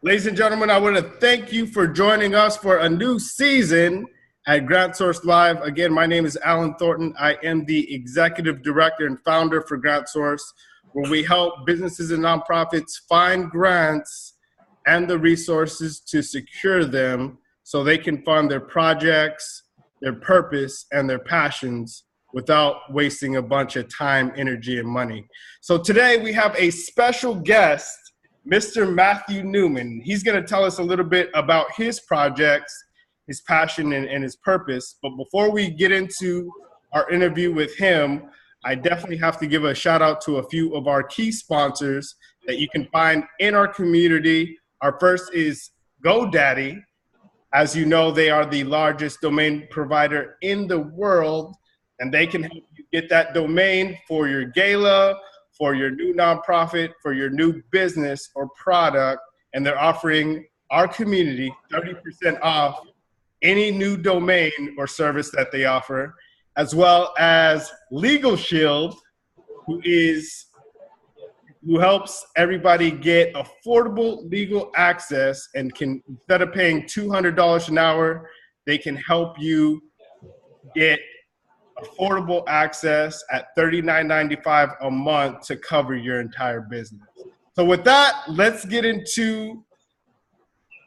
Ladies and gentlemen, I want to thank you for joining us for a new season at Grant Source Live. Again, my name is Alan Thornton. I am the executive director and founder for Grant Source, where we help businesses and nonprofits find grants and the resources to secure them so they can fund their projects, their purpose, and their passions without wasting a bunch of time, energy, and money. So today we have a special guest, Mr. Matthew Newman. He's going to tell us a little bit about his projects, his passion, and his purpose. But before we get into our interview with him, I definitely have to give a shout out to a few of our key sponsors that you can find in our community. Our first is GoDaddy. As you know, they are the largest domain provider in the world, and they can help you get that domain for your gala, for your new nonprofit, for your new business or product. And they're offering our community 30% off any new domain or service that they offer, as well as Legal Shield, who helps everybody get affordable legal access and can, instead of paying $200 an hour, they can help you get affordable access at $39.95 a month to cover your entire business. So with that, let's get into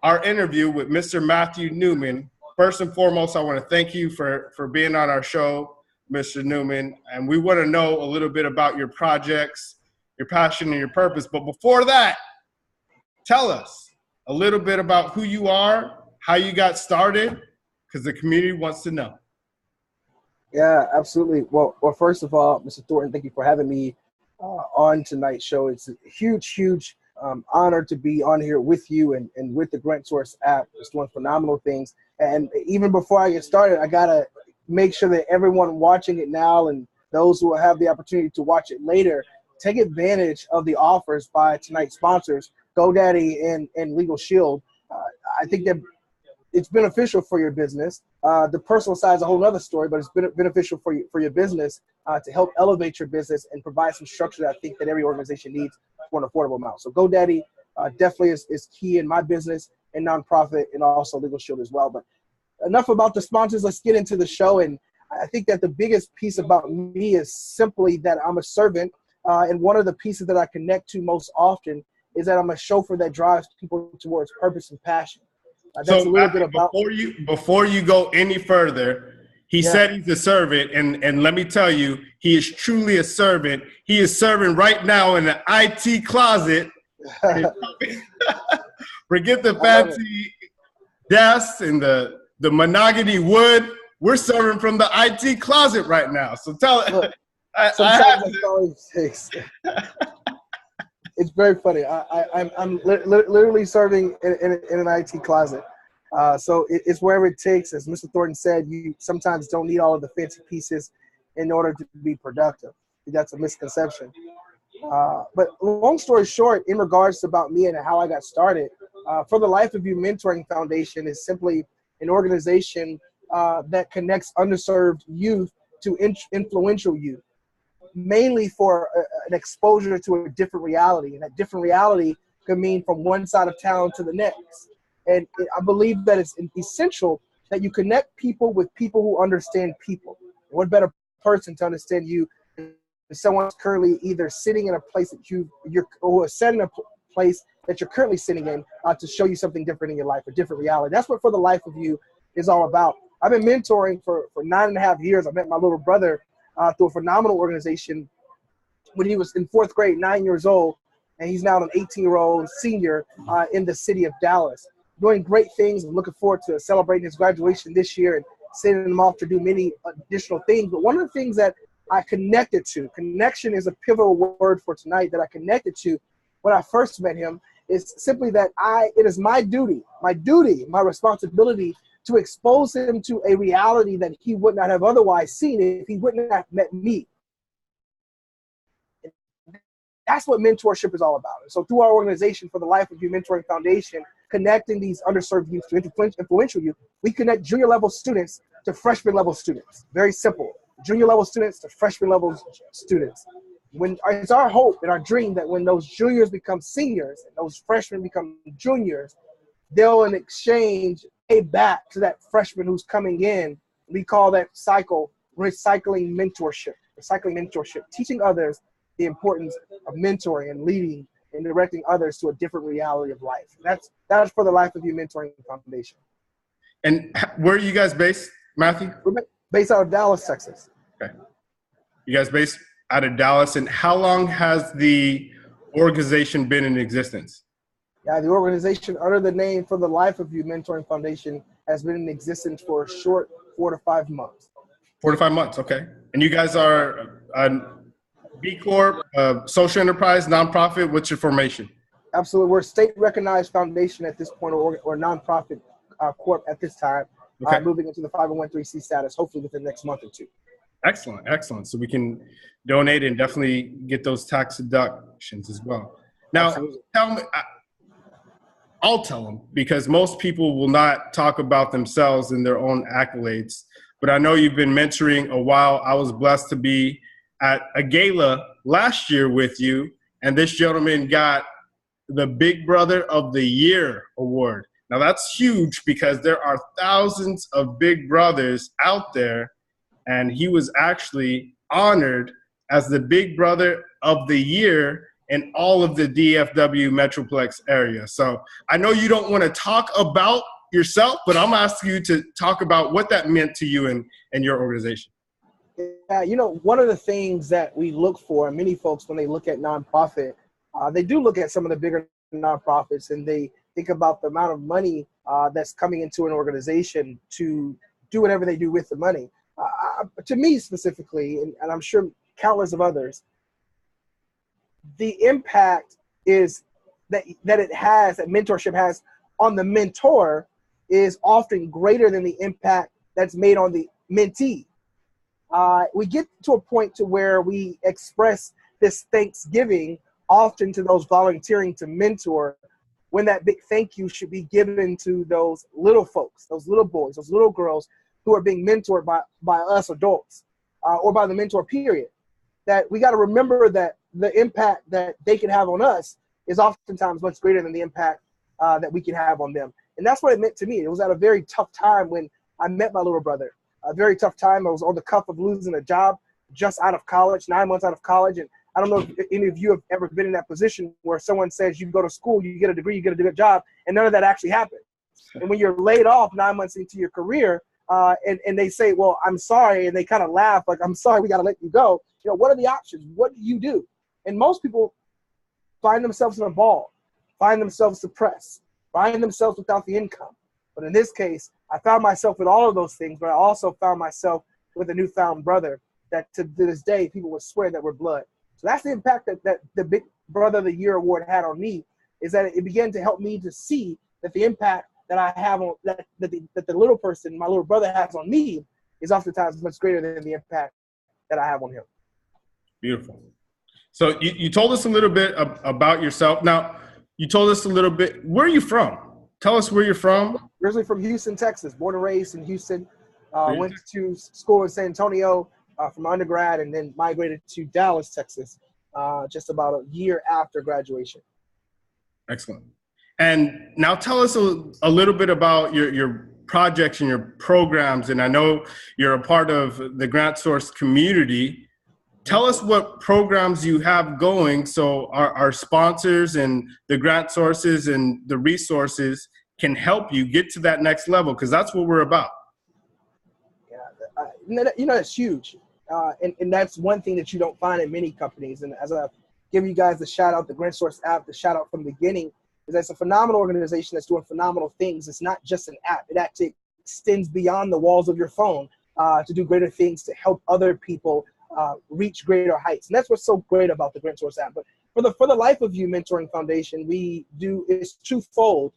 our interview with Mr. Matthew Newman. First and foremost, I want to thank you for being on our show, Mr. Newman. And we want to know a little bit about your projects, your passion, and your purpose. But before that, tell us a little bit about who you are, how you got started, because the community wants to know. Yeah, absolutely. Well, first of all, Mr. Thornton, thank you for having me on tonight's show. It's a huge honor to be on here with you and with the Grant Source app. It's doing phenomenal things. And even before I get started, I got to make sure that everyone watching it now and those who will have the opportunity to watch it later, take advantage of the offers by tonight's sponsors, GoDaddy and Legal Shield. I think that it's beneficial for your business. The personal side is a whole other story, but it's beneficial for your business to help elevate your business and provide some structure that I think that every organization needs for an affordable amount. So GoDaddy definitely is key in my business and nonprofit, and also Legal Shield as well. But enough about the sponsors. Let's get into the show. And I think that the biggest piece about me is simply that I'm a servant. And one of the pieces that I connect to most often is that I'm a chauffeur that drives people towards purpose and passion. That's so a little bit about before you go any further, he said he's a servant, and let me tell you, he is truly a servant. He is serving right now in the IT closet. Forget the fancy desks and the mahogany wood. We're serving from the IT closet right now. So tell it. Sometimes that's all it takes. It's very funny. I'm literally serving in an IT closet. So it's wherever it takes. As Mr. Thornton said, you sometimes don't need all of the fancy pieces in order to be productive. That's a misconception. But long story short, in regards to about me and how I got started, For the Life of You Mentoring Foundation is simply an organization that connects underserved youth to influential youth, mainly for an exposure to a different reality. And that different reality could mean from one side of town to the next. And I believe that it's essential that you connect people with people who understand people. What better person to understand you than someone who's currently either sitting in a place that or set in a place that you're currently sitting in to show you something different in your life, a different reality. That's what For the Life of You is all about. I've been mentoring for 9.5 years. I met my little brother through a phenomenal organization when he was in 4th grade, 9 years old, and he's now an 18-year-old senior in the city of Dallas, doing great things. I'm looking forward to celebrating his graduation this year and sending him off to do many additional things. But one of the things that I connected to, connection is a pivotal word for tonight, that I connected to when I first met him, is simply that it is my duty, my responsibility to expose him to a reality that he would not have otherwise seen if he wouldn't have met me. That's what mentorship is all about. And so through our organization, For the Life of You Mentoring Foundation, connecting these underserved youth to influential youth, we connect junior level students to freshman level students. Very simple. Junior level students to freshman level students. when it's our hope and our dream that when those juniors become seniors and those freshmen become juniors, they'll in exchange pay back to that freshman who's coming in. We call that cycle recycling mentorship, teaching others the importance of mentoring and leading and directing others to a different reality of life. That's for the Life of You Mentoring Foundation. And where are you guys based, Matthew? We're based out of Dallas, Texas. Okay. You guys based out of Dallas, and how long has the organization been in existence? Yeah, the organization under the name for the Life of You Mentoring Foundation has been in existence for a short 4 to 5 months. 4 to 5 months, okay. And you guys are a B Corp, social enterprise, nonprofit. What's your formation? Absolutely. We're a state-recognized foundation at this point, or nonprofit corp at this time, Okay. Moving into the 501(c) status, hopefully within the next month or two. Excellent, excellent. So we can donate and definitely get those tax deductions as well. Now, Absolutely. tell me, I'll tell them, because most people will not talk about themselves and their own accolades. But I know you've been mentoring a while. I was blessed to be at a gala last year with you, and this gentleman got the Big Brother of the Year award. Now that's huge because there are thousands of Big Brothers out there, and he was actually honored as the Big Brother of the Year in all of the DFW Metroplex area. So I know you don't want to talk about yourself, but I'm asking you to talk about what that meant to you and your organization. Yeah, you know, one of the things that we look for, many folks, when they look at nonprofit, they do look at some of the bigger nonprofits and they think about the amount of money that's coming into an organization to do whatever they do with the money. To me specifically, and I'm sure countless of others, the impact is that mentorship has on the mentor is often greater than the impact that's made on the mentee. We get to a point to where we express this thanksgiving often to those volunteering to mentor, when that big thank you should be given to those little folks, those little boys, those little girls who are being mentored by us adults or by the mentor period. That we got to remember that the impact that they can have on us is oftentimes much greater than the impact that we can have on them. And that's what it meant to me. It was at a very tough time when I met my little brother. A very tough time. I was on the cusp of losing a job just out of college, 9 months out of college. And I don't know if any of you have ever been in that position where someone says you go to school, you get a degree, you get a good job, and none of that actually happened. And when you're laid off 9 months into your career, and they say, well, I'm sorry, and they kind of laugh like, I'm sorry, we got to let you go. You know, what are the options? What do you do? And most people find themselves in a ball, find themselves depressed, find themselves without the income. But in this case, I found myself with all of those things, but I also found myself with a newfound brother that to this day, people would swear that we're blood. So that's the impact that the Big Brother of the Year award had on me, is that it began to help me to see that the impact that I have on that the little person, my little brother, has on me is oftentimes much greater than the impact that I have on him. Beautiful. So you told us a little bit about yourself. Now, you told us a little bit, where are you from? Tell us where you're from. Originally from Houston, Texas, born and raised in Houston. Went to school in San Antonio from undergrad, and then migrated to Dallas, Texas, just about a year after graduation. Excellent. And now tell us a little bit about your projects and your programs. And I know you're a part of the GrantSource community. Tell us what programs you have going so our sponsors and the grant sources and the resources can help you get to that next level, because that's what we're about. Yeah, you know, it's huge. And that's one thing that you don't find in many companies. And as I give you guys the shout out, the GrantSource app, the shout out from the beginning, is that's a phenomenal organization that's doing phenomenal things. It's not just an app. It actually extends beyond the walls of your phone to do greater things, to help other people reach greater heights. And that's what's so great about the GrantSource app. But for the Life of You Mentoring Foundation, we do is twofold.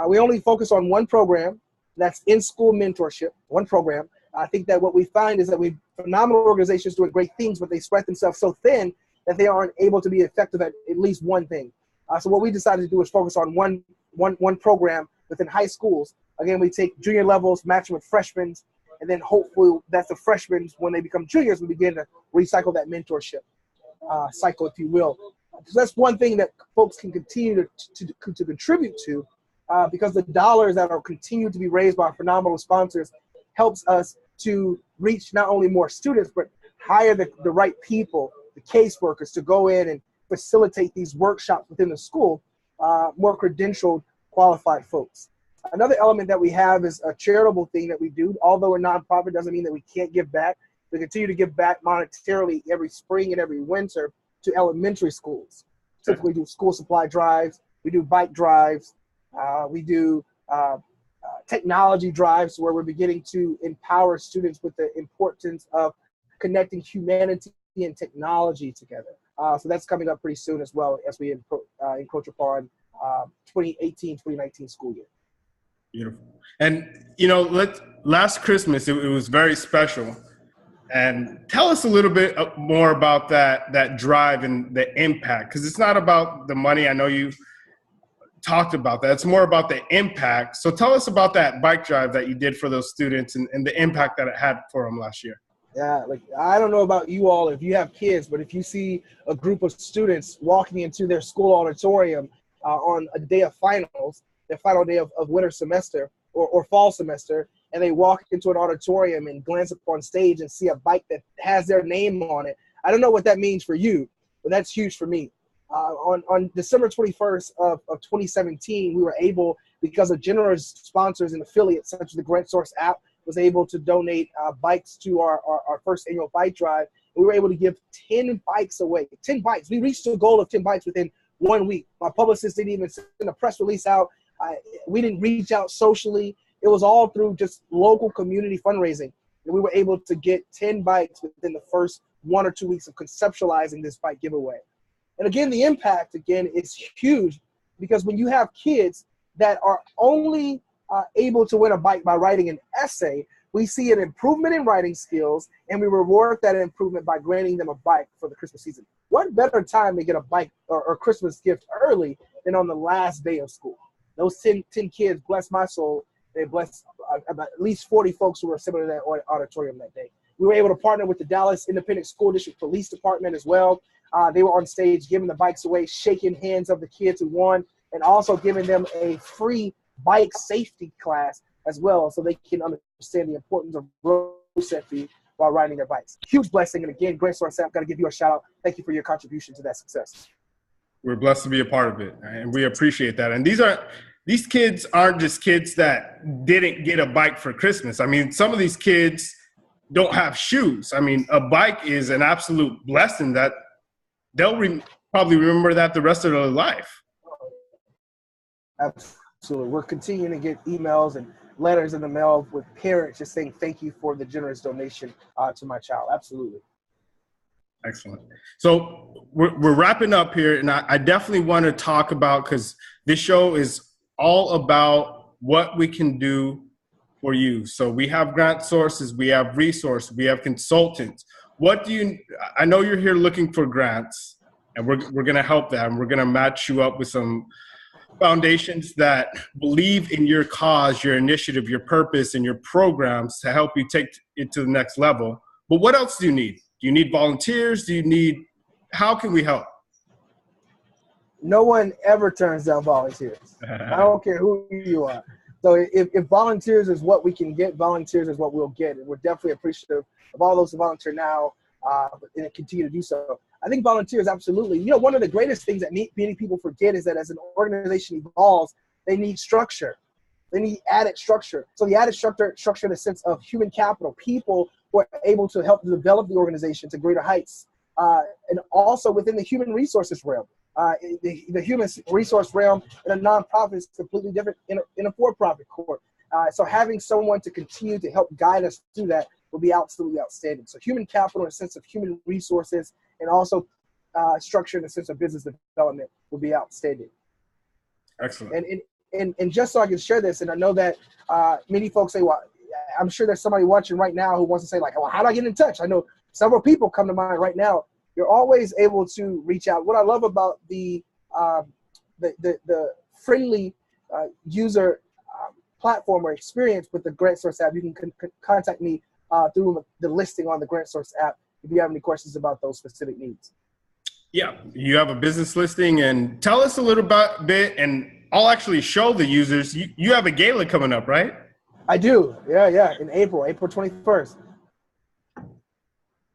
We only focus on one program, that's in-school mentorship, one program. I think that what we find is that we phenomenal organizations doing great things, but they spread themselves so thin that they aren't able to be effective at least one thing. So what we decided to do is focus on one program within high schools. Again, we take junior levels, match them with freshmen, and then hopefully that's the freshmen, when they become juniors, we begin to recycle that mentorship. cycle, if you will. So that's one thing that folks can continue to contribute to, because the dollars that are continued to be raised by phenomenal sponsors helps us to reach not only more students, but hire the right people, the caseworkers, to go in and facilitate these workshops within the school, more credentialed, qualified folks. Another element that we have is a charitable thing that we do. Although we're nonprofit doesn't mean that we can't give back. We continue to give back monetarily every spring and every winter to elementary schools. Typically do school supply drives, we do bike drives, we do technology drives where we're beginning to empower students with the importance of connecting humanity and technology together. So that's coming up pretty soon as well as we encroach upon 2018-2019 school year. Beautiful. And, last Christmas, it was very special. And tell us a little bit more about that drive and the impact, because it's not about the money. I know you talked about that. It's more about the impact. So tell us about that bike drive that you did for those students and the impact that it had for them last year. Yeah, I don't know about you all if you have kids, but if you see a group of students walking into their school auditorium on a day of finals, their final day of winter semester or fall semester, and they walk into an auditorium and glance up on stage and see a bike that has their name on it. I don't know what that means for you, but that's huge for me. On December 21st of 2017, we were able, because of generous sponsors and affiliates such as the Grant Source app, was able to donate bikes to our first annual bike drive. We were able to give 10 bikes away, 10 bikes. We reached the goal of 10 bikes within 1 week. My publicist didn't even send a press release out. We didn't reach out socially. It was all through just local community fundraising. And we were able to get 10 bikes within the first 1 or 2 weeks of conceptualizing this bike giveaway. And again, the impact, is huge, because when you have kids that are only able to win a bike by writing an essay, we see an improvement in writing skills, and we reward that improvement by granting them a bike for the Christmas season. What better time to get a bike or Christmas gift early than on the last day of school? Those 10 kids, bless my soul, they blessed about at least 40 folks who were assembled in that auditorium that day. We were able to partner with the Dallas Independent School District Police Department as well. They were on stage giving the bikes away, shaking hands of the kids who won, and also giving them a free bike safety class as well, so they can understand the importance of road safety while riding their bikes. Huge blessing. And again, Grant Source app, got to give you a shout out. Thank you for your contribution to that success. We're blessed to be a part of it, and we appreciate that. And these kids aren't just kids that didn't get a bike for Christmas. I mean, some of these kids don't have shoes. I mean, a bike is an absolute blessing that they'll probably remember that the rest of their life. Absolutely. We're continuing to get emails and letters in the mail with parents just saying thank you for the generous donation to my child. Absolutely. Excellent. So we're wrapping up here, and I definitely want to talk about, because this show is all about what we can do for you. So we have grant sources, we have resources, we have consultants. I know you're here looking for grants, and we're going to help that, and we're going to match you up with some foundations that believe in your cause, your initiative, your purpose, and your programs to help you take it to the next level. But what else do you need? Do you need volunteers? How can we help? No one ever turns down volunteers. I don't care who you are. So if volunteers is what we can get, volunteers is what we'll get. And we're definitely appreciative of all those who volunteer now and continue to do so. I think volunteers, absolutely. One of the greatest things that many people forget is that as an organization evolves, they need structure. They need added structure. So the added structure in the sense of human capital, people who are able to help develop the organization to greater heights. And also within the human resources realm. The human resource realm in a nonprofit is completely different in a for-profit court. So having someone to continue to help guide us through that will be absolutely outstanding. So human capital in a sense of human resources, and also structure in the sense of business development will be outstanding. Excellent. And just so I can share this, and I know that many folks say, well, I'm sure there's somebody watching right now who wants to say, like, well, how do I get in touch? I know several people come to mind right now. You're always able to reach out. What I love about the friendly user platform or experience with the Grant Source app, you can contact me through the listing on the Grant Source app if you have any questions about those specific needs. Yeah, you have a business listing, and tell us a little bit, and I'll actually show the users. You have a gala coming up, right? I do. Yeah. In April 21st.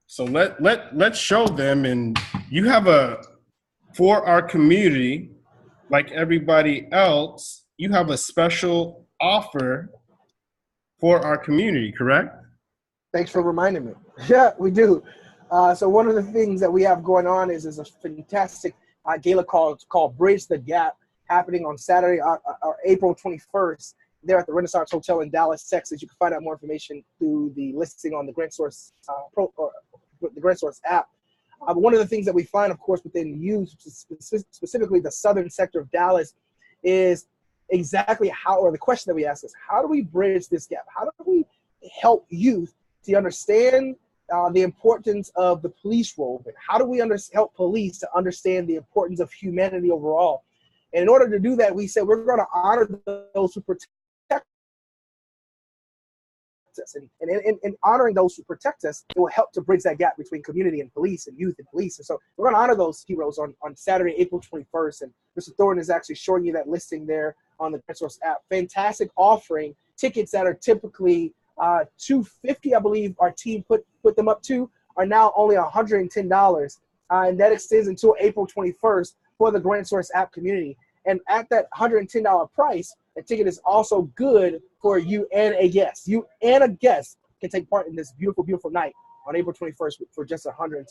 So let's show them, and you have for our community, like everybody else, you have a special offer for our community, correct? Thanks for reminding me. Yeah, we do. So one of the things that we have going on is a fantastic gala called Bridge the Gap, happening on Saturday, April 21st, there at the Renaissance Hotel in Dallas, Texas. You can find out more information through the listing on the GrantSource the GrantSource app. But one of the things that we find, of course, within youth, specifically the southern sector of Dallas, is exactly how, or the question that we ask is, how do we bridge this gap? How do we help youth to understand the importance of the police role? How do we help police to understand the importance of humanity overall? And in order to do that, we said we're going to honor those who protect us. And in honoring those who protect us, it will help to bridge that gap between community and police, and youth and police. And so we're going to honor those heroes on Saturday, April 21st. And Mr. Thornton is actually showing you that listing there on the GrantSource app. Fantastic offering. Tickets that are typically $250, I believe our team put them up to, are now only $110. And that extends until April 21st for the GrantSource app community. And at that $110 price, the ticket is also good for you and a guest. You and a guest can take part in this beautiful, beautiful night on April 21st for just $110.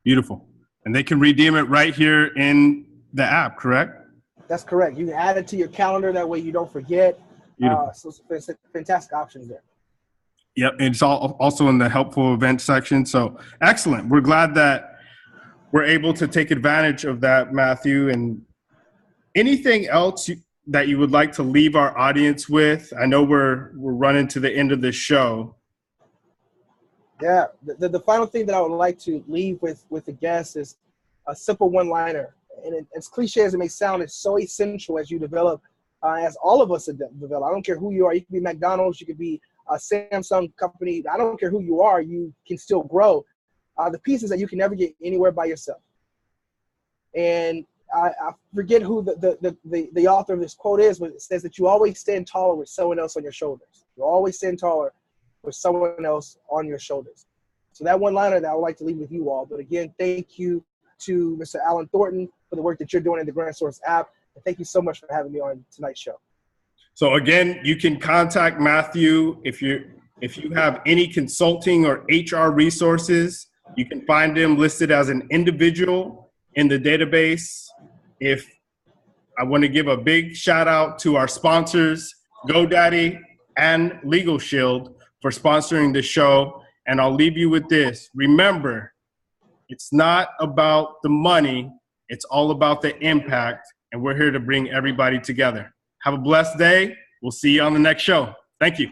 Beautiful. And they can redeem it right here in the app, correct? That's correct. You can add it to your calendar. That way you don't forget. So it's fantastic options there. Yep. And it's also in the helpful event section. So excellent. We're glad that we're able to take advantage of that, Matthew. And anything else that you would like to leave our audience with? I know we're running to the end of the show. Yeah. The final thing that I would like to leave with the guests is a simple one-liner. And as cliche as it may sound, it's so essential as you develop, as all of us develop. I don't care who you are. You could be McDonald's. You could be a Samsung company. I don't care who you are. You can still grow. The piece is that you can never get anywhere by yourself. And I forget who the author of this quote is, but it says that you always stand taller with someone else on your shoulders. You always stand taller with someone else on your shoulders. So that one-liner that I would like to leave with you all. But again, thank you to Mr. Alan Thornton for the work that you're doing in the GrantSource app. And thank you so much for having me on tonight's show. So again, you can contact Matthew if you have any consulting or HR resources. You can find him listed as an individual in the database. If I want to give a big shout out to our sponsors, GoDaddy and Legal Shield, for sponsoring the show. And I'll leave you with this. Remember, it's not about the money. It's all about the impact. And we're here to bring everybody together. Have a blessed day. We'll see you on the next show. Thank you.